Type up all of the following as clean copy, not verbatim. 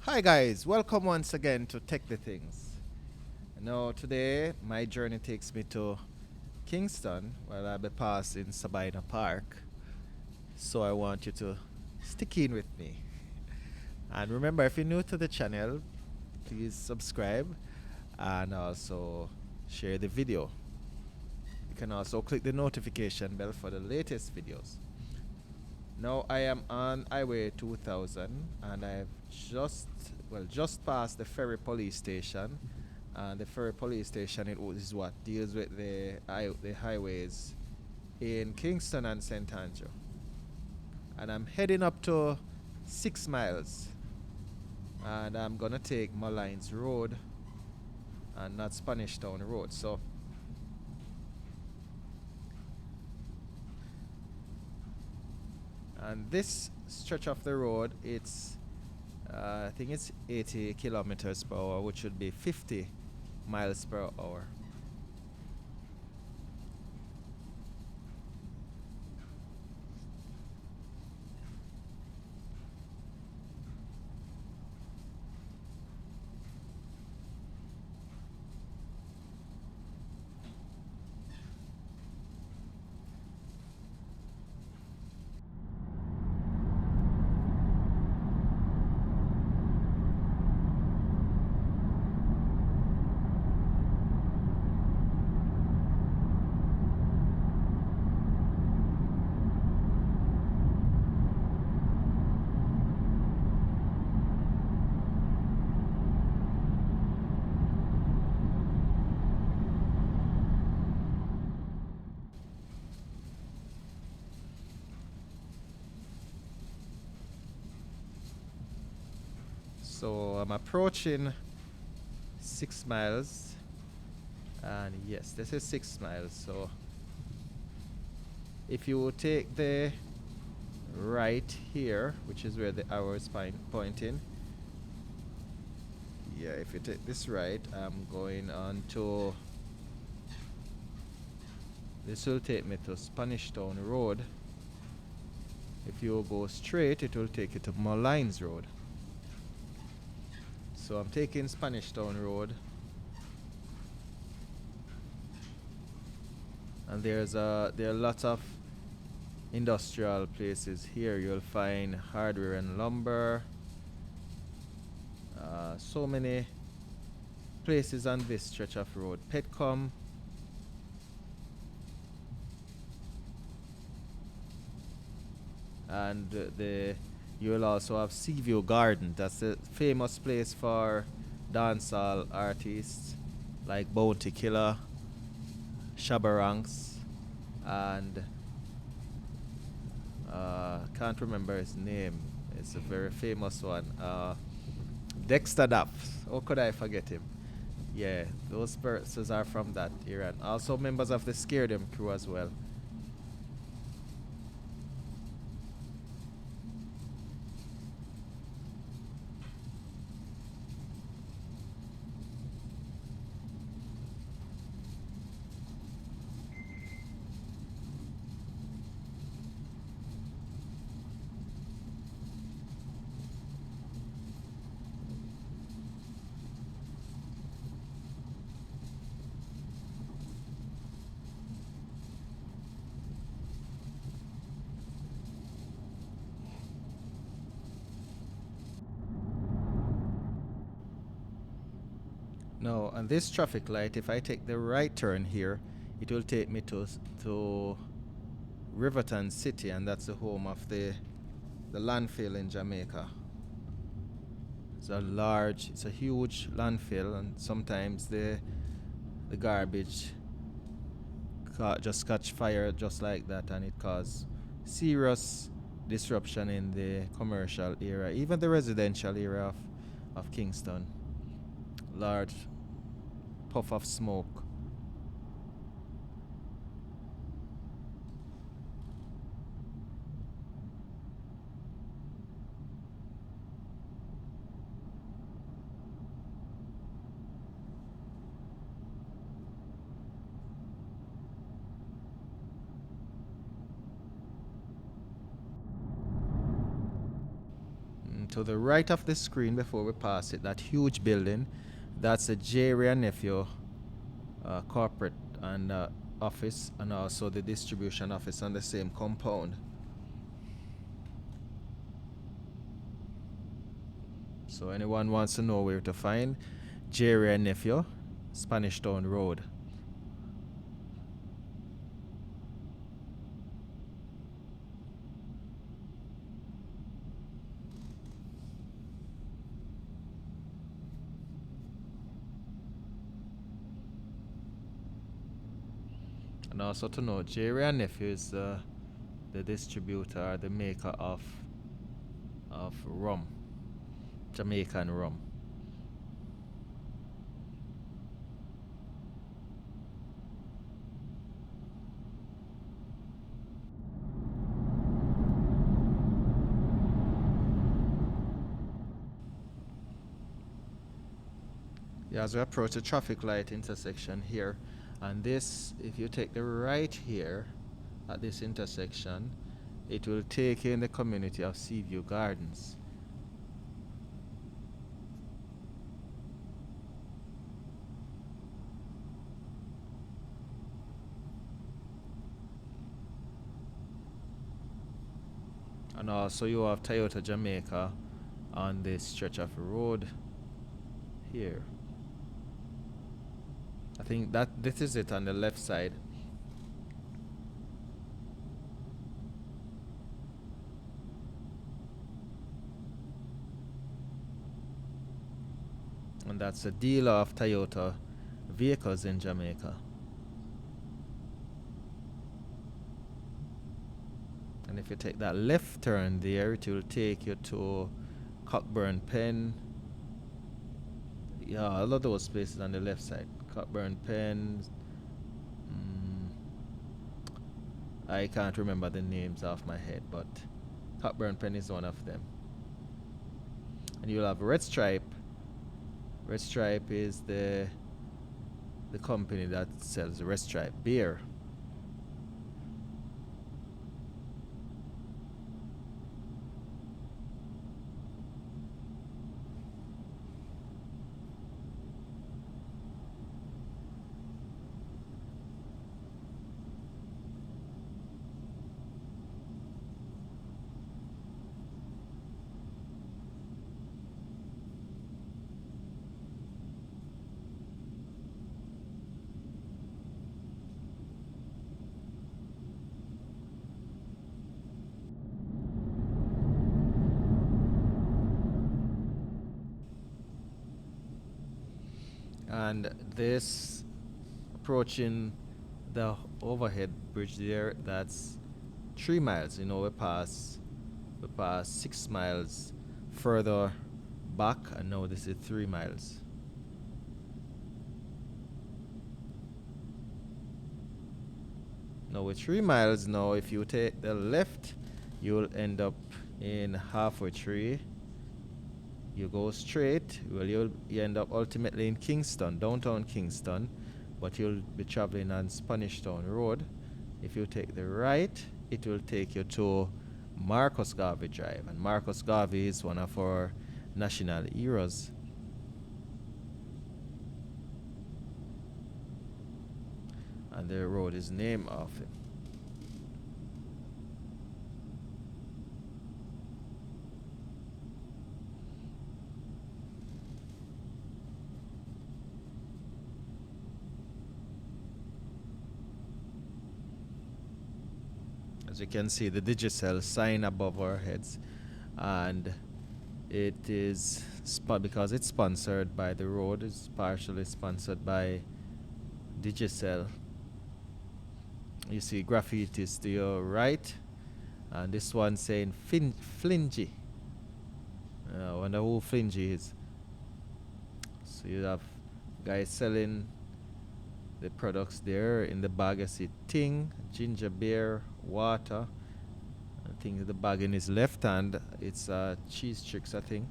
Hi guys, welcome once again to Tech the Things. Now today my journey takes me to Kingston where I'll be passing Sabina Park. So I want you to stick in with me. And remember, if you're new to the channel, please subscribe and also share the video. You can also click the notification bell for the latest videos. Now I am on Highway 2000 and I've just passed the ferry police station. And the ferry police station is what deals with the highways in Kingston and St. Andrew. And I'm heading up to 6 miles. And I'm gonna take Mullines Road and not Spanish Town Road. So and this stretch of the road, I think it's 80 kilometers per hour, which should be 50 miles per hour. So I'm approaching 6 miles, and yes, this is 6 miles. So if you take the right here, which is where the arrow is pointing, yeah, if you take this right, I'm going on to, this will take me to Spanish Town Road. If you go straight, it will take you to Mullines Road. So I'm taking Spanish Town Road, and there are lots of industrial places here. You'll find hardware and lumber. So many places on this stretch of road. Petcom. And you will also have Seaview Garden. That's a famous place for dancehall artists like Bounty Killer, Shabaranks, and can't remember his name. It's a very famous one. Dexter Daff. How could I forget him? Yeah, those persons are from that era. And also members of the Scare Them crew as well. Now, on this traffic light, if I take the right turn here, it will take me to Riverton City, and that's the home of the landfill in Jamaica. It's a huge landfill, and sometimes the garbage just catch fire just like that, and it cause serious disruption in the commercial area, even the residential area of Kingston. Large puff of smoke. And to the right of the screen before we pass it, that huge building, that's the Jerry and Nephew corporate and office, and also the distribution office on the same compound. So anyone wants to know where to find Jerry and Nephew, Spanish Town Road. And also to know, Jerry and Nephew is the distributor, the maker of rum, Jamaican rum. Yeah, as we approach the traffic light intersection here, and this, if you take the right here at this intersection, it will take you in the community of Seaview Gardens. And also you have Toyota Jamaica on this stretch of road here. I think that this is it on the left side. And that's a dealer of Toyota vehicles in Jamaica. And if you take that left turn there, it will take you to Cockburn Pen. Yeah, all of those places on the left side. Cockburn Pen. I can't remember the names off my head, but Cockburn Pen is one of them. And you'll have Red Stripe. Red Stripe is the company that sells Red Stripe beer. And this, approaching the overhead bridge there, that's 3 miles. You know, we pass 6 miles further back, and now this is 3 miles. Now with 3 miles now, if you take the left, you'll end up in halfway tree. You go straight, well, you end up ultimately in Kingston, downtown Kingston, but you'll be traveling on Spanish Town Road. If you take the right, it will take you to Marcus Garvey Drive, and Marcus Garvey is one of our national heroes. And the road is named after him. As you can see, the Digicel sign above our heads, and it is because it's sponsored by the road. It's partially sponsored by Digicel. You see graffitis to your right, and this one saying Flingy. I wonder who Flingy is. So you have guys selling the products there. In the bag, I see Ting, ginger beer, water. I think the bag in his left hand, it's cheese tricks, I think.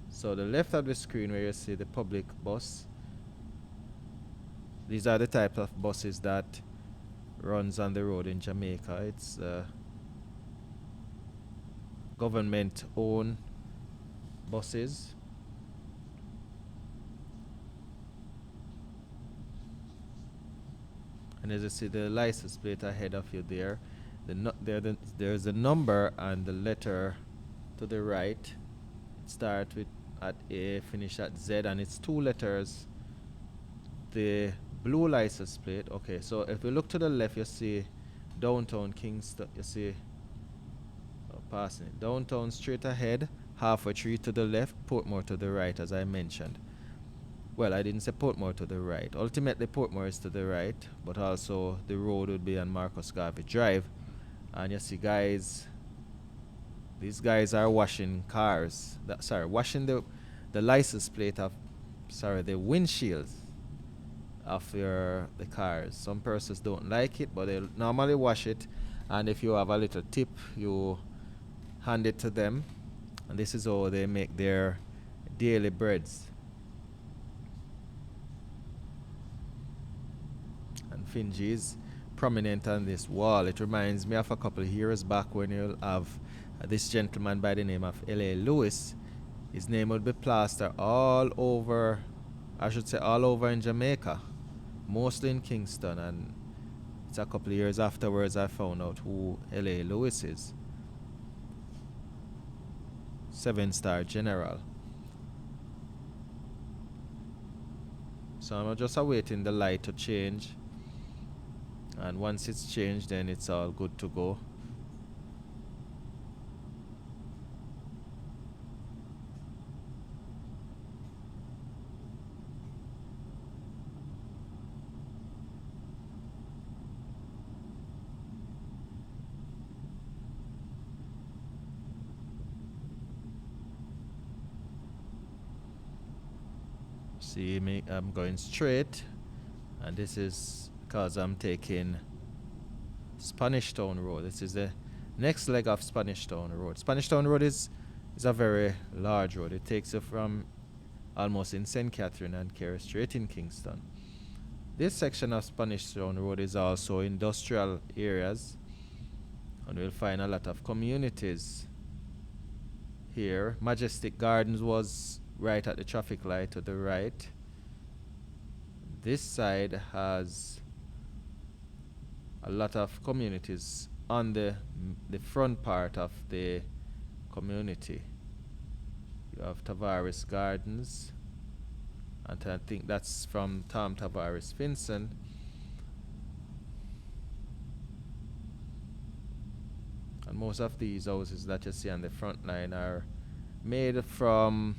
So the left of the screen where you see the public bus, these are the type of buses that runs on the road in Jamaica. It's government owned buses. And as you see the license plate ahead of you there, there's a number and the letter to the right. It starts with at A, finish at Z, and it's two letters. The blue license plate. Okay, so if you look to the left, you see downtown Kingston. You see passing it. Downtown straight ahead, halfway tree to the left, Portmore to the right, as I mentioned. Well, I didn't say Portmore to the right. Ultimately, Portmore is to the right, but also the road would be on Marcus Garvey Drive. And you see, guys, these guys are washing cars. Washing the license plate of, the windshields of the cars. Some persons don't like it, but they normally wash it. And if you have a little tip, you hand it to them. And this is how they make their daily breads. And Finji is prominent on this wall. It reminds me of a couple of years back when you'll have this gentleman by the name of L.A. Lewis. His name would be plastered all over, I should say all over in Jamaica, mostly in Kingston. And it's a couple of years afterwards I found out who L.A. Lewis is. 7-star general. So I'm just awaiting the light to change. And once it's changed, then it's all good to go. See me, I'm going straight, and this is because I'm taking Spanish Town Road. This is the next leg of Spanish Town Road. Spanish Town Road is a very large road. It takes you from almost in St. Catherine and carries straight in Kingston. This section of Spanish Town Road is also industrial areas, and we'll find a lot of communities here. Majestic Gardens was right at the traffic light to the right. This side has a lot of communities on the front part of the community. You have Tavares Gardens, and I think that's from Tom Tavares Finson. And most of these houses that you see on the front line are made from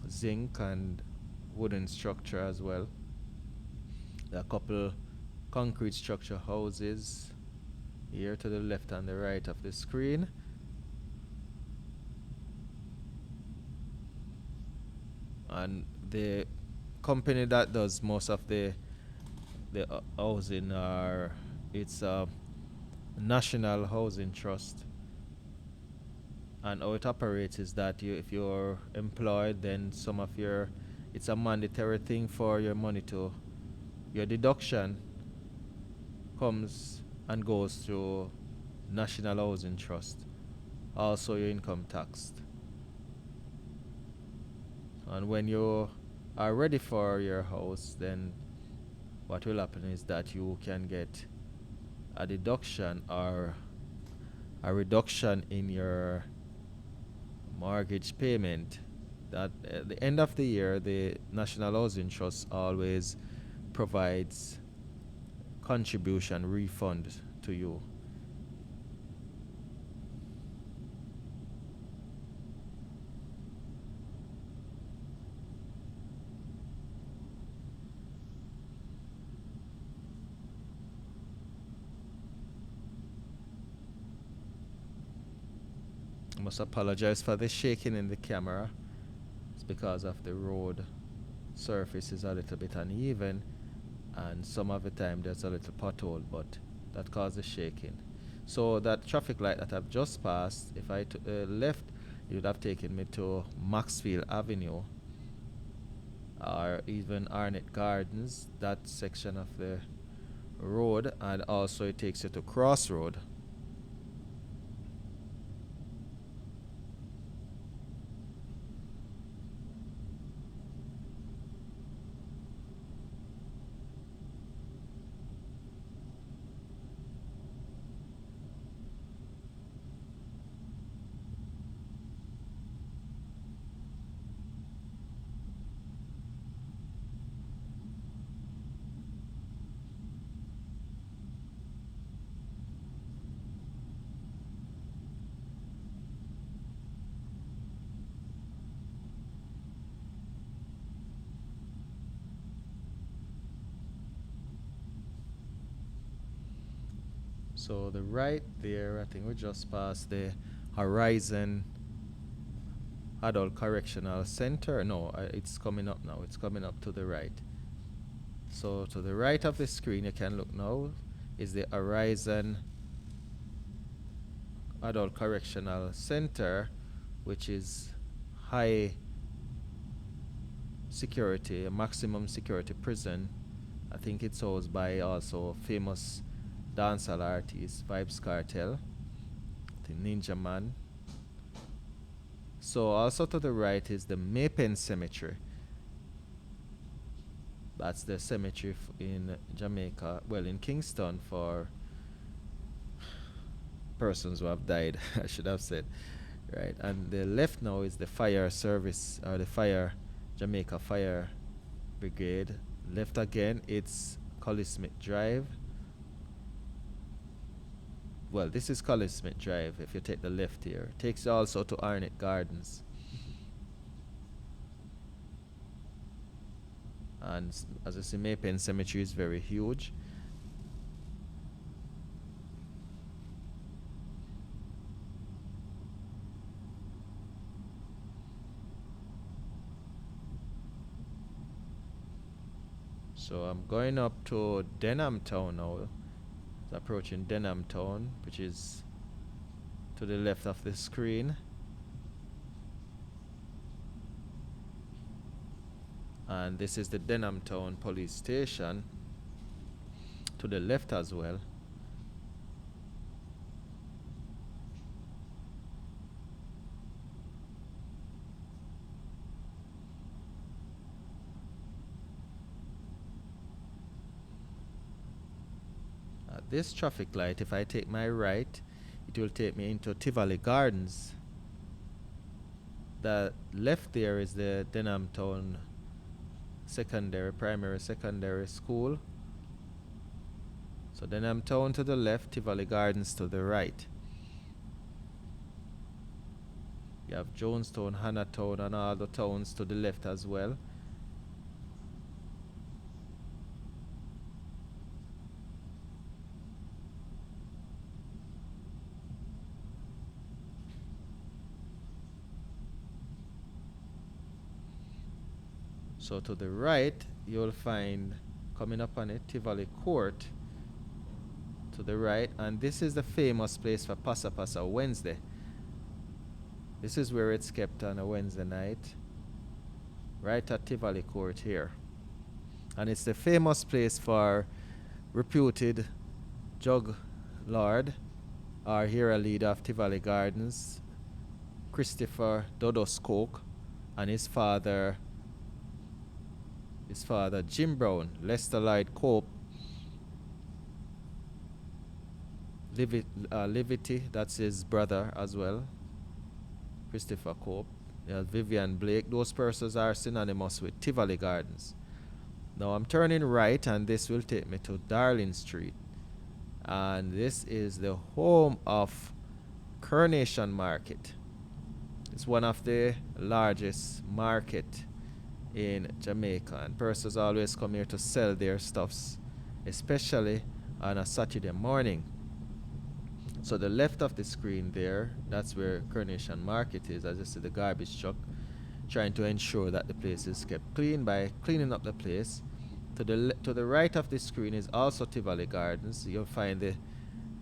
zinc and wooden structure as well. There are a couple concrete structure houses here to the left and the right of the screen. And the company that does most of the housing it's a National Housing Trust. And how it operates is that if you're employed, then it's a mandatory thing for your money your deduction comes and goes through National Housing Trust. Also your income taxed. And when you are ready for your house, then what will happen is that you can get a deduction or a reduction in your mortgage payment. That at the end of the year, the National Housing Trust always provides contribution refund to you. I must apologize for the shaking in the camera. It's because of the road surface is a little bit uneven, and some of the time there's a little pothole, but that causes shaking. So that traffic light that I've just passed, if I left, it would have taken me to Maxfield Avenue or even Arnett Gardens, that section of the road, and also it takes you to Crossroad. So the right there, I think we just passed the Horizon Adult Correctional Center. No, it's coming up now. It's coming up to the right. So to the right of the screen, you can look now, is the Horizon Adult Correctional Center, which is high security, a maximum security prison. I think it's housed by also famous dancehall artist, Vibes Cartel, the Ninja Man. So also to the right is the Mapen Cemetery. That's the cemetery in Jamaica, well, in Kingston, for persons who have died, I should have said. Right. And the left now is the fire service, or the fire, Jamaica Fire Brigade. Left again, it's Collie Smith Drive. Well, this is Collie Smith Drive if you take the left here. Takes you also to Arnett Gardens. And as I say, Maypen Cemetery is very huge. So I'm going up to Denham Town now. It's approaching Denham Town, which is to the left of the screen. And this is the Denham Town Police Station to the left as well. At this traffic light, if I take my right, it will take me into Tivoli Gardens. The left there is the Denham Town primary secondary school. So Denham Town to the left, Tivoli Gardens to the right. You have Jonestown, Hannahtown, and all the towns to the left as well. So to the right, you'll find, coming up on it, Tivoli Court to the right. And this is the famous place for Passa Passa Wednesday. This is where it's kept on a Wednesday night, right at Tivoli Court here. And it's the famous place for reputed jug lord, or hero leader of Tivoli Gardens, Christopher Dodo Skoke, and his father, Jim Brown, Lester Lloyd Cope, Livity, that's his brother as well, Christopher Cope. Vivian Blake. Those persons are synonymous with Tivoli Gardens. Now I'm turning right, and this will take me to Darling Street. And this is the home of Coronation Market. It's one of the largest market in Jamaica, and persons always come here to sell their stuffs, especially on a Saturday morning. So the left of the screen there, that's where Coronation Market is. As I see the garbage truck trying to ensure that the place is kept clean by cleaning up the place. To the right of the screen is also Tivoli Gardens. You'll find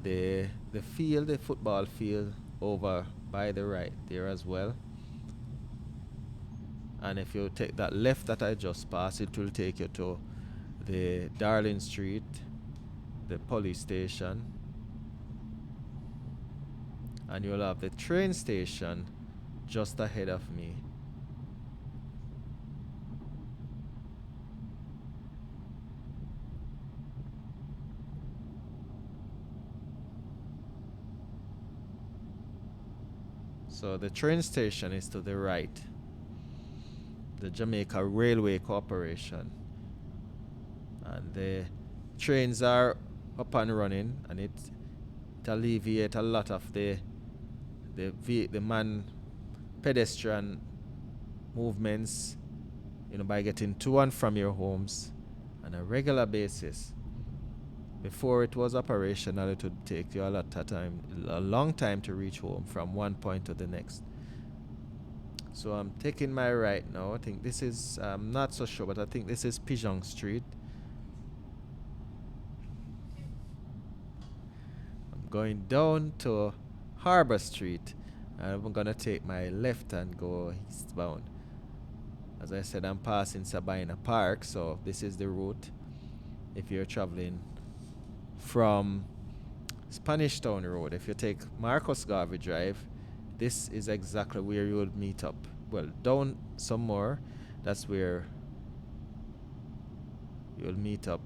the field, the football field, over by the right there as well. And if you take that left that I just passed, it will take you to the Darling Street, the police station, and you'll have the train station just ahead of me. So the train station is to the right, the Jamaica Railway Corporation, and the trains are up and running, and it alleviates a lot of the pedestrian movements, by getting to and from your homes on a regular basis. Before it was operational, it would take you a lot of time, a long time to reach home from one point to the next. So I'm taking my right now. I think this is, I'm not so sure, but I think this is Pigeon Street. I'm going down to Harbor Street. And I'm gonna take my left and go eastbound. As I said, I'm passing Sabina Park, so this is the route if you're traveling from Spanish Town Road. If you take Marcus Garvey Drive, this is exactly where you will meet up. Well, down some more, that's where you'll meet up.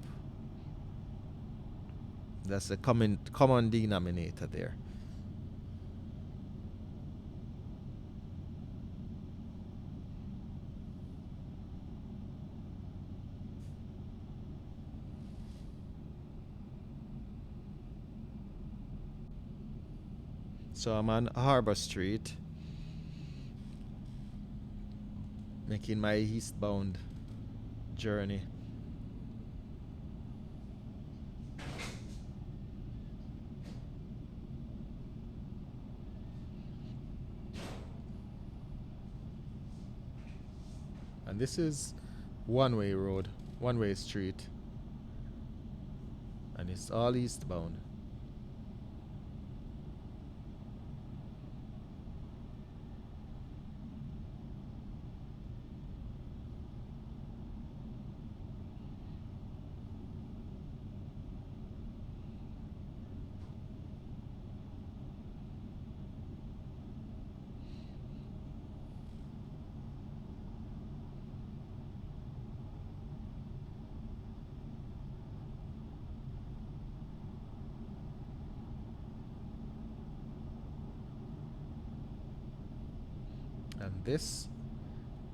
That's the common denominator there. So I'm on Harbor Street, making my eastbound journey. And this is one-way road, one-way street, and it's all eastbound. And this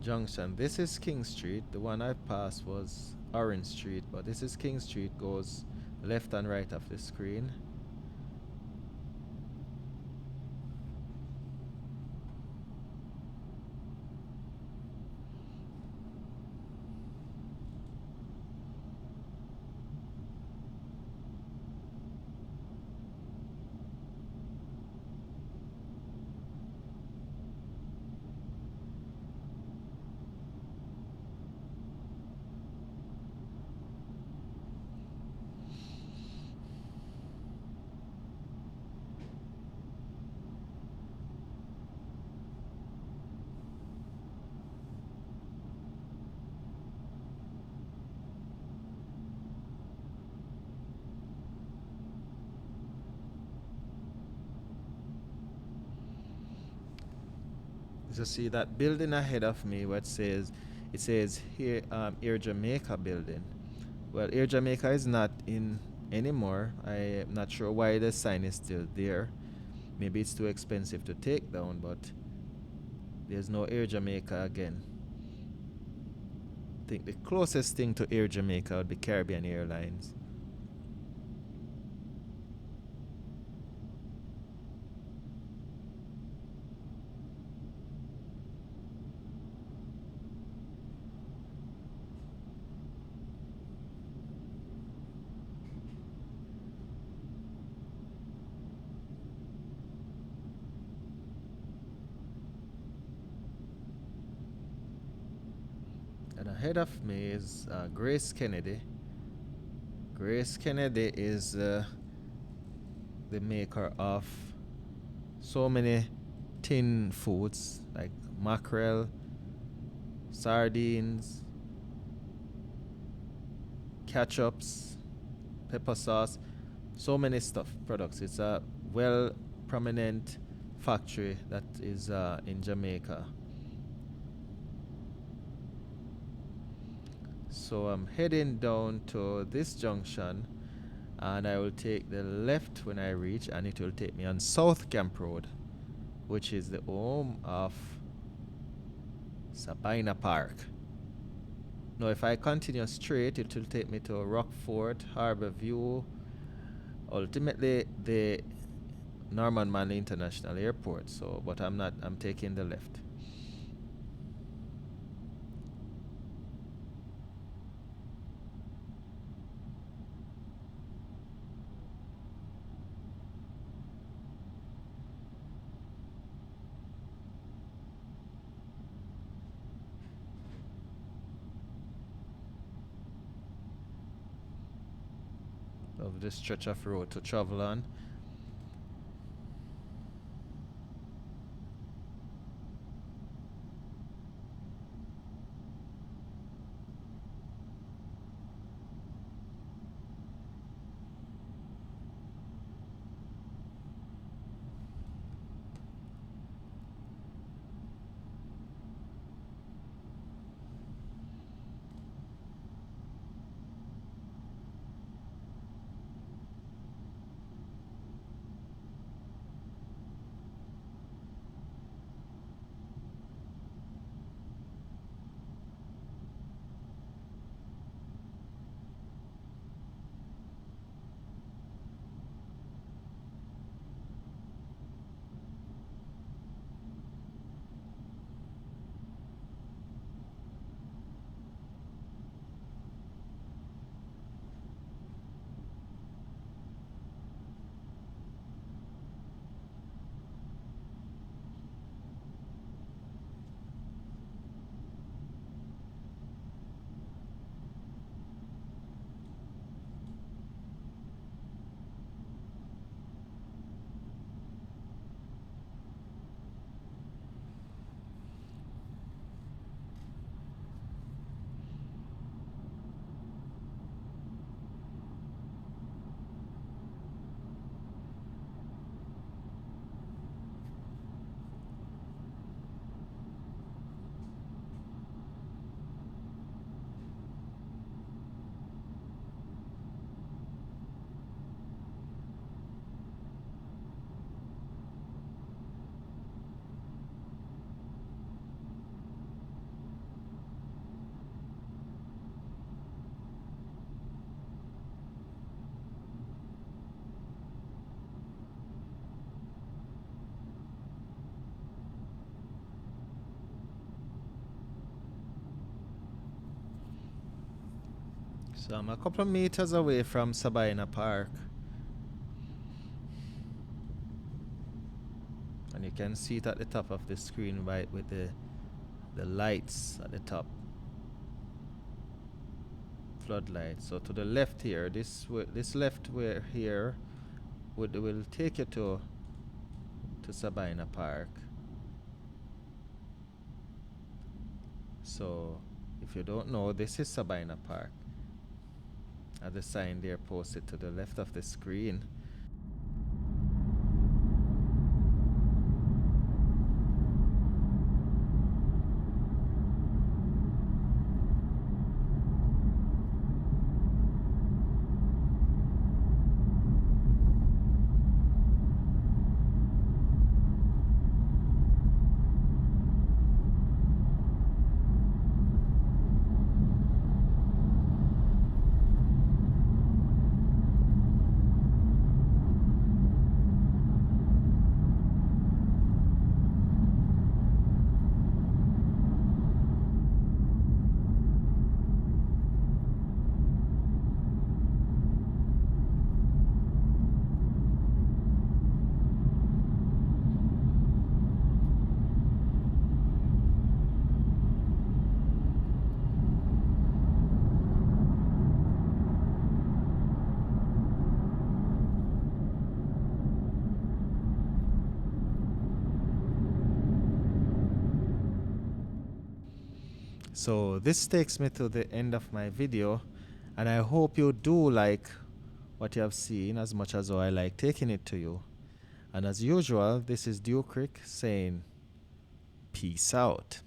junction, this is King Street. The one I passed was Orange Street, but this is King Street, goes left and right of the screen. You see that building ahead of me, what says, it says here, Air Jamaica building. Well, Air Jamaica is not in anymore. I am not sure why the sign is still there. Maybe it's too expensive to take down, but there's no Air Jamaica again. I think the closest thing to Air Jamaica would be Caribbean Airlines. And ahead of me is Grace Kennedy. Grace Kennedy is the maker of so many tin foods like mackerel, sardines, ketchups, pepper sauce, so many stuff products. It's a well prominent factory that is in Jamaica. So I'm heading down to this junction and I will take the left when I reach, and it will take me on South Camp Road, which is the home of Sabina Park. Now if I continue straight, it will take me to Rockfort, Harbour View, ultimately the Norman Manley International Airport. So, but I'm taking the left. of this stretch of road to travel on. So I'm a couple of meters away from Sabina Park. And you can see it at the top of the screen right with the lights at the top. Floodlights. So to the left here, this left way here will take you to Sabina Park. So if you don't know, this is Sabina Park. At the sign there posted to the left of the screen. So this takes me to the end of my video, and I hope you do like what you have seen as much as I like taking it to you. And as usual, this is Duke Crick saying peace out.